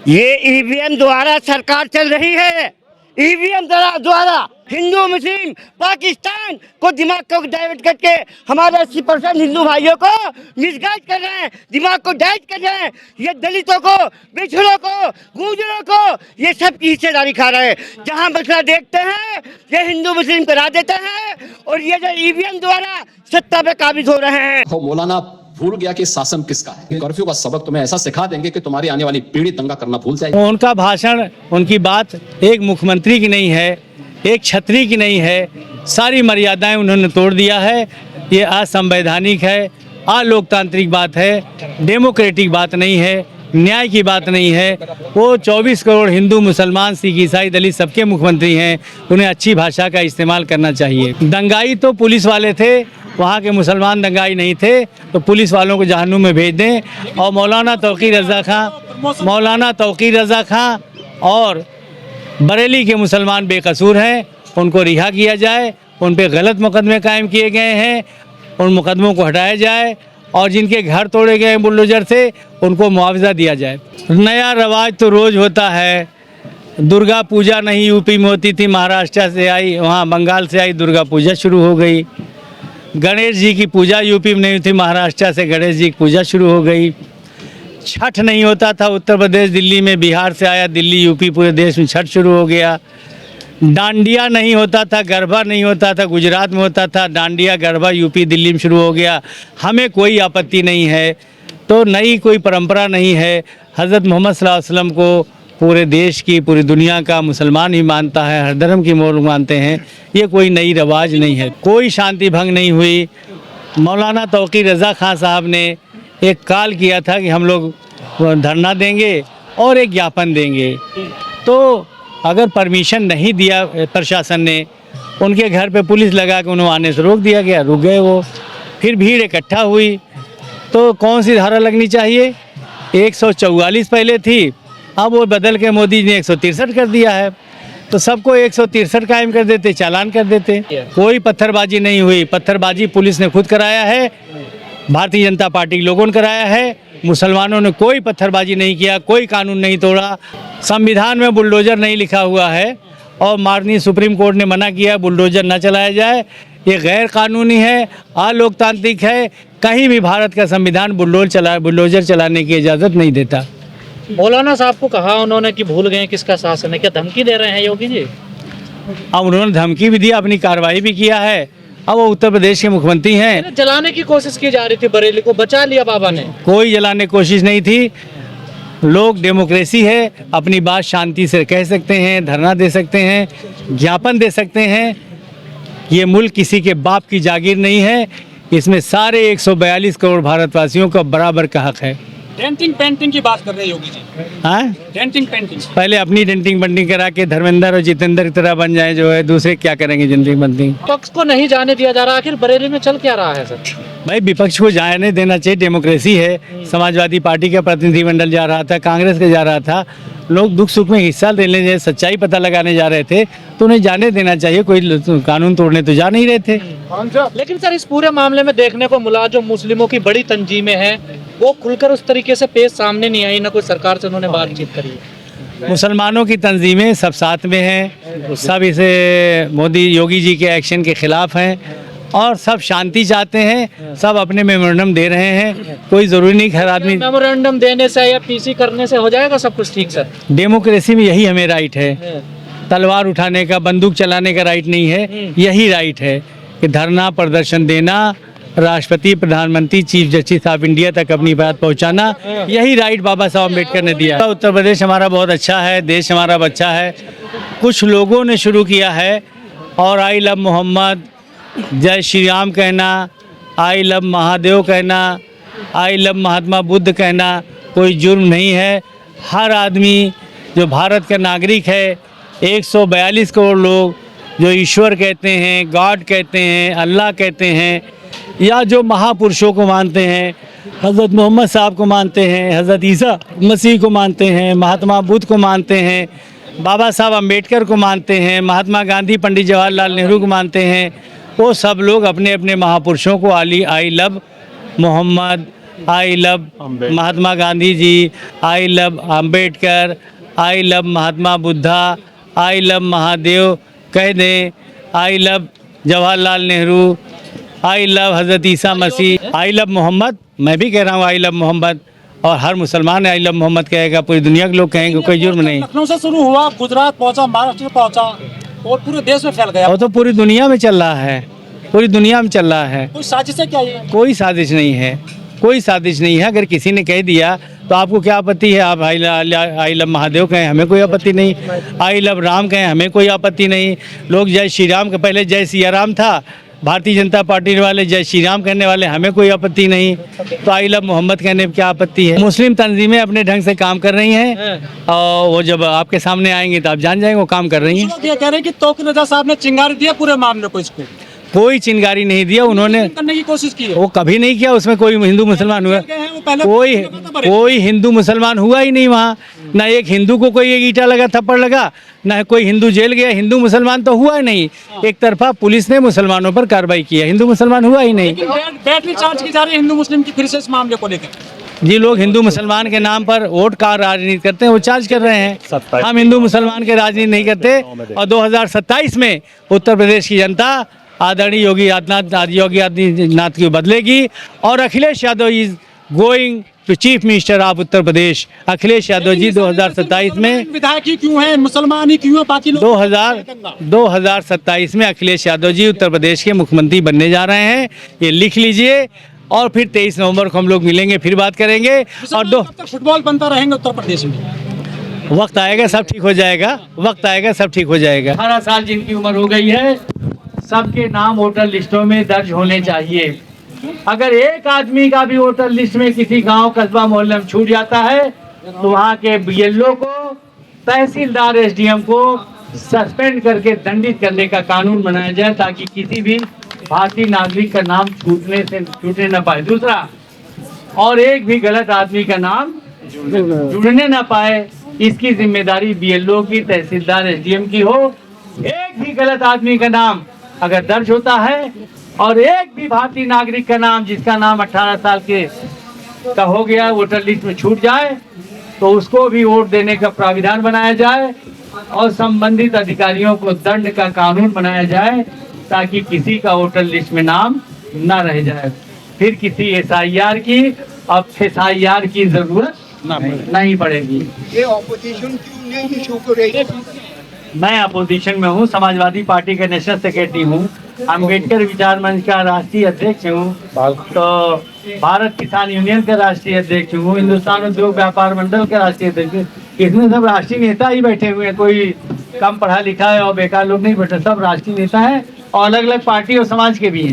ये ईवीएम द्वारा सरकार चल रही है। ईवीएम द्वारा हिंदू मुस्लिम पाकिस्तान को दिमाग को डाइवर्ट करके हमारे 80% हिंदू भाइयों को मिसगाइड कर रहे हैं, दिमाग को डाइवर्ट कर रहे हैं। ये दलितों को, पिछड़ों को, गुजरों को ये सब की हिस्सेदारी खा रहे हैं। जहाँ मसला देखते हैं ये हिंदू मुस्लिम करा देते हैं और ये जो ईवीएम द्वारा सत्ता पे काबिज हो रहे हैं। मौलाना भूल गया कि शासन किसका है। कर्फ्यू का सबक तुम्हें ऐसा सिखा देंगे कि तुम्हारी आने वाली पीढ़ी दंगा करना भूल जाएगी। उनका भाषण, उनकी बात एक मुख्यमंत्री की नहीं है, एक छत्री की नहीं है। सारी मर्यादाएं उन्होंने तोड़ दिया है। ये असंवैधानिक है, अलोकतांत्रिक बात है, डेमोक्रेटिक बात नहीं है, न्याय की बात नहीं है। वो 24 करोड़ हिंदू, मुसलमान, सिख, ईसाई, दलित सबके मुख्यमंत्री हैं। उन्हें अच्छी भाषा का इस्तेमाल करना चाहिए। दंगाई तो पुलिस वाले थे, वहाँ के मुसलमान दंगाई नहीं थे, तो पुलिस वालों को जहन्नुम में भेज दें। और मौलाना तौकीर रज़ा खां और बरेली के मुसलमान बेकसूर हैं, उनको रिहा किया जाए। उन पे गलत मुकदमे कायम किए गए हैं, उन मुकदमों को हटाया जाए। और जिनके घर तोड़े गए बुलडोजर से उनको मुआवजा दिया जाए। नया रवाज तो रोज़ होता है। दुर्गा पूजा नहीं यूपी में होती थी, महाराष्ट्र से आई, वहाँ बंगाल से आई, दुर्गा पूजा शुरू हो गई। गणेश जी की पूजा यूपी में नहीं थी, महाराष्ट्र से गणेश जी की पूजा शुरू हो गई। छठ नहीं होता था उत्तर प्रदेश, दिल्ली में, बिहार से आया, दिल्ली, यूपी, पूरे देश में छठ शुरू हो गया। डांडिया नहीं होता था, गरबा नहीं होता था, गुजरात में होता था। डांडिया, गरबा यूपी, दिल्ली में शुरू हो गया। हमें कोई आपत्ति नहीं है, तो नई कोई परंपरा नहीं है। हज़रत मोहम्मद सल्लल्लाहु अलैहि वसल्लम को पूरे देश की, पूरी दुनिया का मुसलमान ही मानता है, हर धर्म की लोग मानते हैं। ये कोई नई रवाज नहीं है। कोई शांति भंग नहीं हुई। मौलाना तौकीर रज़ा खां साहब ने एक कॉल किया था कि हम लोग धरना देंगे और एक ज्ञापन देंगे, तो अगर परमिशन नहीं दिया प्रशासन ने, उनके घर पे पुलिस लगा के उन्हें आने से रोक दिया गया, रुक गए वो। फिर भीड़ इकट्ठा हुई, तो कौन सी धारा लगनी चाहिए? 144 पहले थी, अब वो बदल के मोदी ने 163 कर दिया है। तो सबको 163 कायम कर देते, चालान कर देते। कोई पत्थरबाजी नहीं हुई। पत्थरबाजी पुलिस ने खुद कराया है, भारतीय जनता पार्टी के लोगों ने कराया है। मुसलमानों ने कोई पत्थरबाजी नहीं किया, कोई कानून नहीं तोड़ा। संविधान में बुलडोजर नहीं लिखा हुआ है और माननीय सुप्रीम कोर्ट ने मना किया बुलडोजर न चलाया जाए। ये गैर कानूनी है, अलोकतांत्रिक है। कहीं भी भारत का संविधान बुलडोजर चलाने की इजाज़त नहीं देता। मौलाना साहब को कहा उन्होंने कि भूल गए किसका शासन है, क्या धमकी दे रहे हैं योगी जी? अब उन्होंने धमकी भी दिया, अपनी कार्रवाई भी किया है। अब वो उत्तर प्रदेश के मुख्यमंत्री हैं। जलाने की कोशिश की जा रही थी, बरेली को बचा लिया बाबा ने। कोई जलाने की कोशिश नहीं थी। लोग, डेमोक्रेसी है, अपनी बात शांति से कह सकते हैं, धरना दे सकते हैं, ज्ञापन दे सकते हैं। ये मुल्क किसी के बाप की जागीर नहीं है। इसमें सारे 142 करोड़ भारतवासियों का बराबर का हक है। डेंटिंग पेंटिंग की बात कर रहे हैं योगी जी। हाँ, डेंटिंग पेंटिंग पहले अपनी डेंटिंग पेंटिंग करा के धर्मेंद्र और जितेंद्र की तरह बन जाए, जो है दूसरे क्या करेंगे डेंटिंग पेंटिंग। पक्ष को नहीं जाने दिया जा रहा, आखिर बरेली में चल क्या रहा है सर? भाई, विपक्ष को जाने देना चाहिए, डेमोक्रेसी है। समाजवादी पार्टी का प्रतिनिधिमंडल जा रहा था, कांग्रेस का जा रहा था। लोग दुख सुख में हिस्सा लेने, सच्चाई पता लगाने जा रहे थे, तो उन्हें जाने देना चाहिए। कोई कानून तोड़ने तो जा नहीं रहे थे। लेकिन सर, इस पूरे मामले में देखने को मिला जो मुस्लिमों की बड़ी तंजीमें हैं वो खुलकर उस तरीके से पेश सामने नहीं आई, ना कोई सरकार से उन्होंने बातचीत करी। मुसलमानों की तंजीमें सब साथ में हैं, सब इसे मोदी योगी जी के एक्शन के खिलाफ हैं और सब शांति चाहते हैं, सब अपने मेमोरेंडम दे रहे हैं। कोई ज़रूरी नहीं हर आदमी मेमोरेंडम देने से या पीसी करने से हो जाएगा सब कुछ ठीक सर? डेमोक्रेसी में यही हमें राइट है। तलवार उठाने का, बंदूक चलाने का राइट नहीं है। यही राइट है कि धरना प्रदर्शन देना, राष्ट्रपति, प्रधानमंत्री, चीफ जस्टिस ऑफ इंडिया तक अपनी बात पहुंचाना, यही राइट बाबा साहब अम्बेडकर ने दिया। उत्तर प्रदेश हमारा बहुत अच्छा है, देश हमारा अच्छा है। कुछ लोगों ने शुरू किया है और आई लव मोहम्मद, जय श्री राम कहना, आई लव महादेव कहना, आई लव महात्मा बुद्ध कहना कोई जुर्म नहीं है। हर आदमी जो भारत का नागरिक है, 142 करोड़ लोग जो ईश्वर कहते हैं, गॉड कहते हैं, अल्लाह कहते हैं, या जो महापुरुषों को मानते हैं, हज़रत मोहम्मद साहब को मानते हैं, हज़रत ईसा मसीह को मानते हैं, महात्मा बुद्ध को मानते हैं, बाबा साहब अम्बेडकर को मानते हैं, महात्मा गांधी, पंडित जवाहरलाल नेहरू को मानते हैं, वो सब लोग अपने अपने महापुरुषों को I love Mohammad, I love Mahatma Gandhi ji, I love Ambedkar, I love Mahatma Buddha, I love Mahadev कह दें, I love Jawaharlal Nehru, I love Hazrat Isa Masih, I love Mohammad. मैं भी कह रहा हूँ आई लव मोहम्मद, और हर मुसलमान आई लव मोहम्मद कहेगा, पूरी दुनिया के लोग कहेंगे, कोई जुर्म नहीं। लखनऊ से शुरू हुआ, गुजरात पहुंचा, महाराष्ट्र पहुंचा और पूरे देश में फैल गया। और तो पूरी दुनिया में चल रहा है, पूरी दुनिया में चल रहा है। कोई साजिश है क्या ये? कोई साजिश नहीं है, कोई साजिश नहीं है। अगर किसी ने कह दिया तो आपको क्या आपत्ति है? आप आई लव महादेव कहें, हमें कोई आपत्ति नहीं। आई लव राम कहें, हमें कोई आपत्ति नहीं। लोग जय श्री राम के पहले जय सिया राम था, भारतीय जनता पार्टी वाले जय श्री राम कहने वाले, हमें कोई आपत्ति नहीं। तो आई लव मोहम्मद कहने में क्या आपत्ति है? मुस्लिम तंजीमें अपने ढंग से काम कर रही हैं और वो जब आपके सामने आएंगे तो आप जान जाएंगे वो काम कर रही हैं। लोग ये कह रहे हैं कि तौकीर रजा साहब ने चिंगारी दिया पूरे मामले को, इसको कोई चिंगारी नहीं दिया उन्होंने, करने की कोशिश की है। वो कभी नहीं किया। उसमें कोई हिंदू मुसलमान हुआ? कोई हिंदू मुसलमान हुआ ही नहीं वहाँ। ना एक हिंदू को कोई एक ईंटा लगा, थप्पड़ लगा, ना कोई हिंदू जेल गया। हिंदू मुसलमान तो हुआ ही नहीं। एक तरफा पुलिस ने मुसलमानों पर कार्रवाई की है, हिंदू मुसलमान हुआ ही नहीं। बैटरी चार्ज की जा रही है हिंदू मुस्लिम की फिर से इस मामले को लेकर। जी, लोग हिंदू मुसलमान के नाम पर वोट का राजनीति करते हैं, वो चार्ज कर रहे हैं। हम हिंदू मुसलमान के राजनीति नहीं करते। और 2027 में उत्तर प्रदेश की जनता आदरणीय योगी आदित्यनाथ की बदलेगी और Akhilesh Yadav is going to chief minister of Uttar Pradesh. Akhilesh Yadav ji 2027 में विधायक ही क्यों है, मुसलमान ही क्यों है, बाकी लोग 2027 में अखिलेश यादव जी उत्तर प्रदेश के मुख्यमंत्री बनने जा रहे हैं। ये लिख लीजिए। और फिर 23 नवंबर को हम लोग मिलेंगे, फिर बात करेंगे। और फुटबॉल बनता रहेंगे उत्तर प्रदेश में। वक्त आएगा सब ठीक हो जाएगा, वक्त आएगा सब ठीक हो जाएगा। 18 साल जिनकी उम्र हो गई है, सबके नाम वोटर लिस्टों में दर्ज होने चाहिए। अगर एक आदमी का भी वोटर लिस्ट में किसी गांव, कस्बा, मोहल्ले में छूट जाता है तो वहाँ के बीएलओ को, तहसीलदार, एसडीएम को सस्पेंड करके दंडित करने का कानून बनाया जाए, ताकि किसी भी भारतीय नागरिक का नाम छूटने न पाए। दूसरा, और एक भी गलत आदमी का नाम जुड़ने न पाए, इसकी जिम्मेदारी बीएलओ की, तहसीलदार, एसडीएम की हो। एक भी गलत आदमी का नाम अगर दर्ज होता है और एक भी भारतीय नागरिक का नाम, जिसका नाम 18 साल के का हो गया, वोटर लिस्ट में छूट जाए, तो उसको भी वोट देने का प्राविधान बनाया जाए और संबंधित अधिकारियों को दंड का कानून बनाया जाए, ताकि किसी का वोटर लिस्ट में नाम न रह जाए। फिर किसी एसआईआर की, अब एसआईआर की जरूरत नहीं पड़ेगी। ये ऑपोजिशन क्यों नहीं इशू कर रही है? मैं अपोजिशन में हूँ, समाजवादी पार्टी का नेशनल सेक्रेटरी हूँ, अम्बेडकर विचार मंच का राष्ट्रीय अध्यक्ष हूँ, तो भारत किसान यूनियन का राष्ट्रीय अध्यक्ष हूँ, हिंदुस्तान उद्योग व्यापार मंडल का राष्ट्रीय अध्यक्ष हूँ। इसमें सब राष्ट्रीय नेता ही बैठे हुए हैं, कोई कम पढ़ा लिखा है और बेकार लोग नहीं बैठे, सब राष्ट्रीय नेता है और अलग अलग पार्टी और समाज के भी हैं।